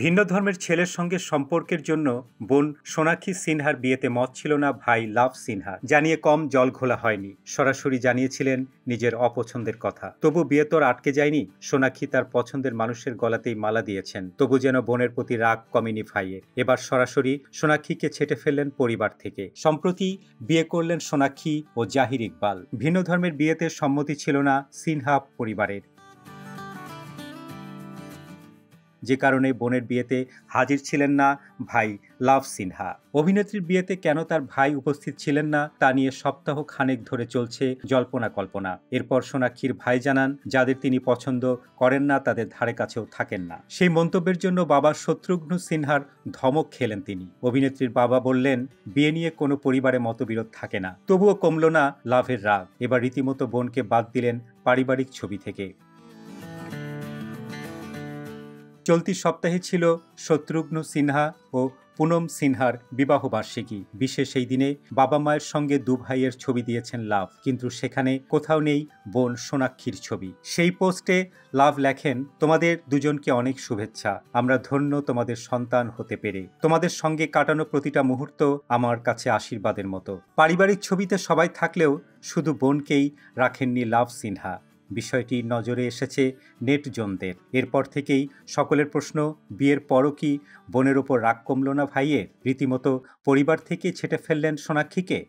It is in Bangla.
ভিন্ন ধর্মের ছেলের সঙ্গে সম্পর্কের জন্য বোন সোনাক্ষী সিনহার বিয়েতে মত ছিল না ভাই লাভ সিনহা। জানিয়ে কম জল ঘোলা হয়নি, সরাসরি জানিয়েছিলেন নিজের অপছন্দের কথা। তবু বিয়ে তোর আটকে যায়নি। সোনাক্ষী তার পছন্দের মানুষের গলাতেই মালা দিয়েছেন, তবু যেন বোনের প্রতি রাগ কমেনি ভাইয়ের। এবার সরাসরি সোনাক্ষীকে ছেটে ফেললেন পরিবার থেকে। সম্প্রতি বিয়ে করলেন সোনাক্ষী ও জাহির ইকবাল। ভিন্ন ধর্মের বিয়েতে সম্মতি ছিল না সিনহা পরিবারের, যে কারণে বোনের বিয়েতে হাজির ছিলেন না ভাই লাভ সিনহা। অভিনেত্রীর বিয়েতে কেন তার ভাই উপস্থিত ছিলেন না তা নিয়ে সপ্তাহ খানেক ধরে চলছে জল্পনা কল্পনা। এরপর সোনাক্ষীর ভাই জানান, যাদের তিনি পছন্দ করেন না তাদের ধারে কাছেও থাকেন না। সেই মন্তব্যের জন্য বাবা শত্রুঘ্ন সিনহার ধমক খেলেন তিনি। অভিনেত্রীর বাবা বললেন, বিয়ে নিয়ে কোনো পরিবারে মতবিরোধ থাকে না। তবুও কমল না লাভের রাগ। এবার রীতিমতো বোনকে বাদ দিলেন পারিবারিক ছবি থেকে। চলতি সপ্তাহে ছিল শত্রুঘ্ন সিনহা ও পুনম সিনহার বিবাহবার্ষিকী। বিশেষ এই দিনে বাবা মায়ের সঙ্গে দু ভাইয়ের ছবি দিয়েছেন লাভ, কিন্তু সেখানে কোথাও নেই বোন সোনাক্ষীর ছবি। সেই পোস্টে লাভ লেখেন, তোমাদের দুজনকে অনেক শুভেচ্ছা, আমরা ধন্য তোমাদের সন্তান হতে পেরে। তোমাদের সঙ্গে কাটানো প্রতিটা মুহূর্ত আমার কাছে আশীর্বাদের মতো। পারিবারিক ছবিতে সবাই থাকলেও শুধু বোনকেই রাখেননি লাভ সিনহা। বিষয়টি নজরে এসেছে নেটজনদের। এরপর থেকেই সকলের প্রশ্ন, বিয়ের পরও কি বোনের ওপর রাগ কমল না ভাইয়ের? রীতিমতো পরিবার থেকে ছেটে ফেললেন সোনাক্ষীকে।